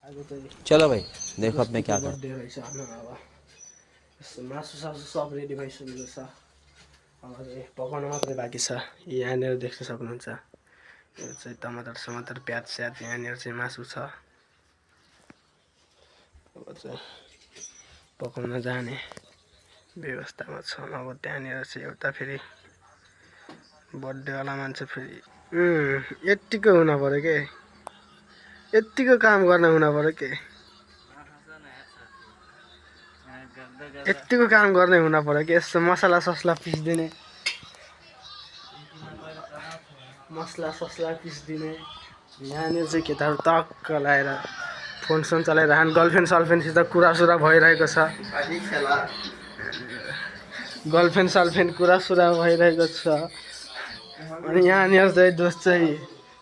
चलो भाई देखो अब मैं क्या कर मासु सासु सब रेडी भइसकेको छ। अब चाहिँ पकाउन मात्रै बाँकी छ। यहाँनिर देख्न सक्नुहुन्छ यो चाहिँ टमाटर समाटर प्याज स्याज यहाँनिर चाहिँ मासु छ। अब चाहिँ पकाउन जाने व्यवस्थामा छ। अब त्यहाँनिर चाहिँ एउटा फेरि बर्थडेवाला मान्छे फेरि यत्तिको हुन पऱ्यो के, यत्तिको काम गर्न हुन पऱ्यो के, यत्तिको काम गर्ने हुन पऱ्यो कि यस्तो मसला ससला पिस्दिने, मसला ससला पिस्दिने। यहाँनिर चाहिँ केटाहरू टक्क लगाएर फोन सोन चलाइरहन्, गर्लफ्रेन्ड सल्फ्रेन्डसित कुरासुरा भइरहेको छ। गर्लफ्रेन्ड सल्फ्रेन्ड कुरासुरा भइरहेको छ। अनि यहाँनिर चाहिँ दोस्त चाहिँ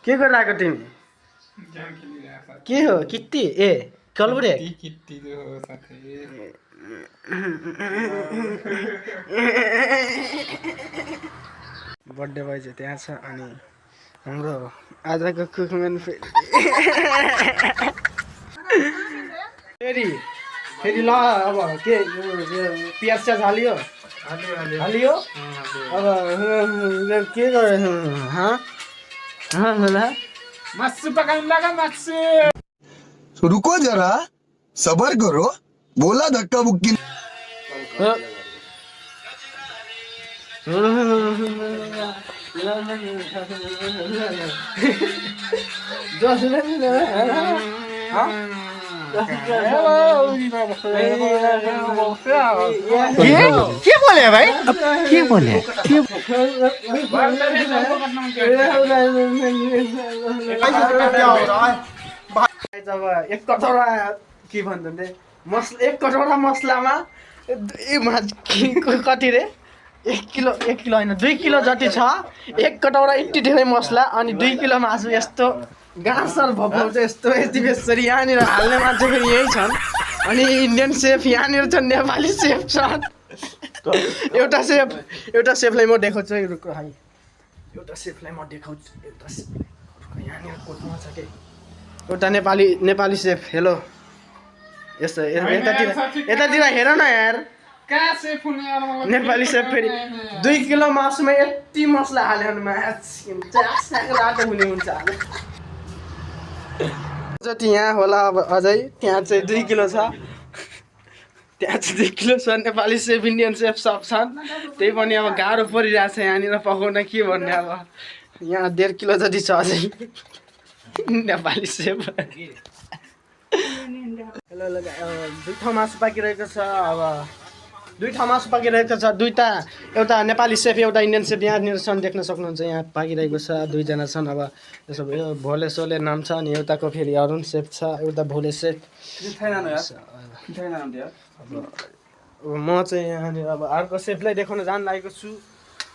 के गरिरहेको तिमी? के हो किट्टी? ए कलबुरे बर्थडे बोय चाहिँ त्यहाँ छ। अनि हाम्रो आजको कुकम्यान फेरि फेरि ल अब के प्याज स्याज हालियो हालियो अब के गर्यो मासु पकाउनु लगा मासु। रुको जरा सबर करो बोला धक्का मुक्की क्या बोले भाई? अब क्या बोले? जब एक कटौरा के भन्दै मसला, एक कटौरा मसलामा कति रे 1 किलो होइन 2 किलो जति छ। एक कटौरा यति धेरै मसला अनि 2 किलो मासु यस्तो गाँसर भपाउँछ यस्तो यति बेसरी। यहाँनिर हाल्ने मान्छे फेरि यही छन्। अनि इन्डियन सेफ यहाँनिर छन्, नेपाली सेफ छन्। एउटा सेफलाई म देखाउँछु है, एउटा सेफलाई म देखाउँछु। एउटा सेफलाई यहाँनिर कोठमा छ कि एउटा नेपाली सेफ। हेलो यस्तो यतातिर हेर न यार, कहाँ सेफ हुने यार मलाई नेपाली सेफ फेरि 2 किलो मासुमा यति मसला हाल्यो भने रातो हुने हुन्छ। जति यहाँ होला अब अझै त्यहाँ चाहिँ 2 किलो छ, त्यहाँ चाहिँ 2 किलो छ। नेपाली सेफ इन्डियन सेफ सब छन्। त्यही पनि अब गाह्रो परिरहेछ यहाँनिर पकाउन, के भन्ने। अब यहाँ 1.5 किलो जति छ अझै नेपाली सेफ। हेलो दुई ठाउँ मासु पाकिरहेको छ। अब दुई ठाउँ मासु पाकिरहेको छ, दुईवटा, एउटा नेपाली सेफ एउटा इन्डियन सेफ यहाँनिर छन्, देख्न सक्नुहुन्छ। यहाँ पाकिरहेको छ, दुईजना छन्। अब त्यसो भयो भोले सोले नाम छ। अनि एउटाको फेरि अरुण सेफ छ, एउटा भोले सेफ। अब म चाहिँ यहाँनिर अब अर्को सेफलाई देखाउन जान लागेको छु।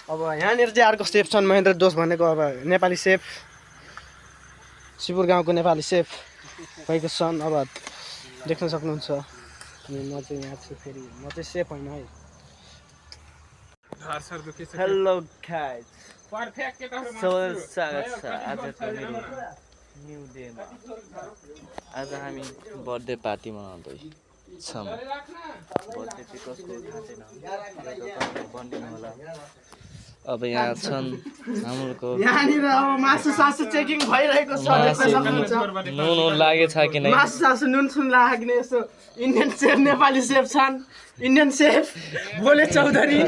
अब यहाँनिर चाहिँ अर्को सेफ छन्, महेन्द्र दोष भनेको अब नेपाली सेफ, शिवपुर गाउँको नेपाली सेफ भएको छन्। अब देख्न सक्नुहुन्छ। अनि म चाहिँ यहाँ छु, फेरि म चाहिँ सेफ होइन है। हेलो गाइस, पर्फेक्ट केटाहरु स्वागत छ आजको मेरो न्यू डेमा। आज हामी बर्थडे पार्टी मनाउँदैछौँ। बर्थडे चाहिँ कसको थाहा छैन, बनिदिनु होला। अब यहाँ छन् हाम्रो यहाँनिर अब मासु सासु चेकिङ भइरहेको छ, देख्न सक्नुहुन्छ। नुन लागेछ कि नै, मासु सासु नुन सुन लाग्ने यसो इन्डियन सेफ नेपाली सेफ छन्। Indian chef Bhole Chaudhary,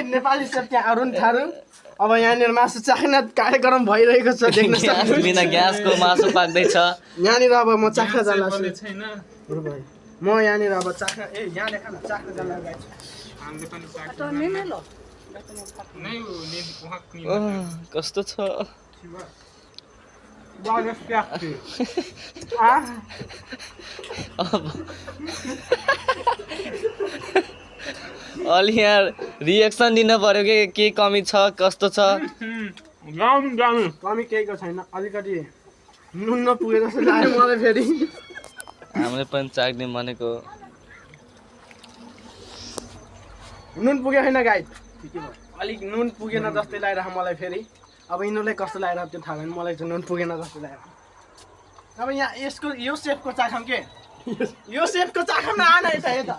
Nepali chef त्यहाँ अरुण थारू। अब यहाँनिर मासु चाख्न कार्यक्रम भइरहेको छ, देख्न सक्नुहुन्छ। बिना ग्यासको मासु पाक्दैछ यहाँनिर अब म चाख्न जान लाग्छु। म यहाँनिर अब चाख्न यहाँ देखा न चाख्न जान लाग्छु। कस्तो छ अलि यहाँ रिएक्सन दिन पर्यो कि के कमी छ, कस्तो छ? कमी केहीको छैन, अलिकति नुन नपुगेर जस्तो लाग्यो मलाई। फेरि हामीले पनि चाख्ने भनेको नुन पुगेको छैन गाइड, अलिक नुन पुगेन जस्तै लागिरहेको मलाई। फेरि अब यिनीहरूलाई कस्तो लागिरहेको त्यो थाहा भएन, मलाई चाहिँ नुन पुगेन जस्तो लाग्यो। अब यहाँ यसको यो सेपको चाखम के यो सेपको चाखम न आन यता यता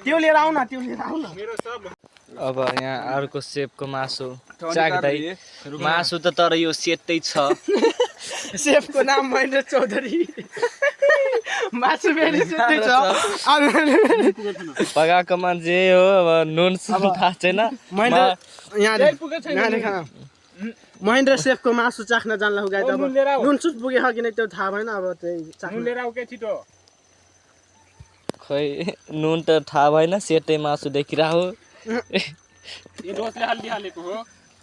त्यो लिएर आऊ न त्यो लिएर आऊ न मेरो सब अब यहाँ अर्को सेपको मासु चाख्दै मासु त तर यो सेतै छ सेफको नाम महेन्द्र चौधरी मासु फेरि सेतै छ पकाएको मान्छे हो अब नुन सुन थाहा छैन महेन्द्र यहाँ देखा महेन्द्र सेफको मासु चाख्न जान्ला हो गाई त अब नुन सुन पुगेछ कि नै त्यो थाहा भएन अब त्यही चाख्नु लिएर आऊ के छिटो खै नुन त थाहा भएन सेतै मासु देखिरहेको यो दोस्टले हल्दी हालेको हो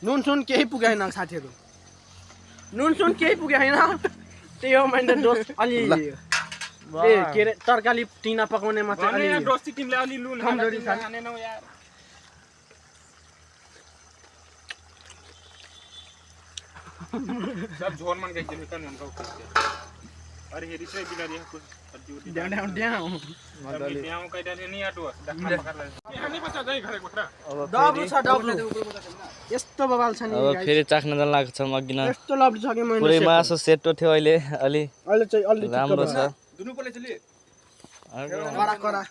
नुन सुन केही पुगेन साथीहरू नुन सुन केही पुगेन त्यही हो महेन्द्र दोष अलि ए के अरे तरकारी टिना पकाउने मात्रै भने अलि दोस्ती तिमीले अलि लुन कमजोरी छ। हानेनौ यार सब झोर मन गई चले कन उनको अरे हेरी से बिलारी है कुछ ड्याउ ड्याउ ड्याउ यहाँ कहीं डाले नहीं आटो देखा पकड़ ले हामी बच्चा जाई घरे कोठरा डब्लु छ डब्लु यस्तो बबाल छ नि अब गाइस। फेरि चाख्न जान लागेको छ अघि न यस्तो लब्ली छ कि पुरै मैले मासु सेतो थियो अहिले अलि अहिले चाहिँ अलि राम्रो छ दुनु पले चली करा करा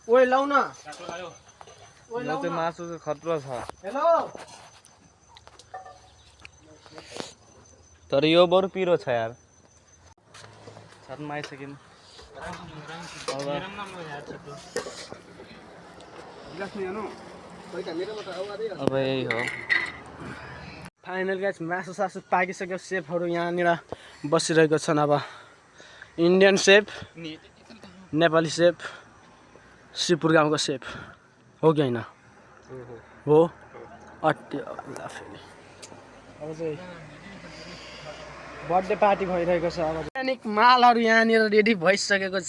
ओइ लाउ न आयो ओइ यो लाउ चाहिँ न मासु चाहिँ खतरा छ हेलो तर यो बरु पिरो छ यार छतमा आइसक्यौँ अब यही हो फाइनल गाइस मासु सासु पाकिसक्यो सेफहरू यहाँनिर बसिरहेको छन् अब Indian chef Nepali safe Shivpur गाउँको सेफ हो कि होइन हो अट्टी फेरि अब चाहिँ बर्थडे पार्टी भइरहेको छ अब अर्ग्यानिक मालहरू यहाँनिर रेडी भइसकेको छ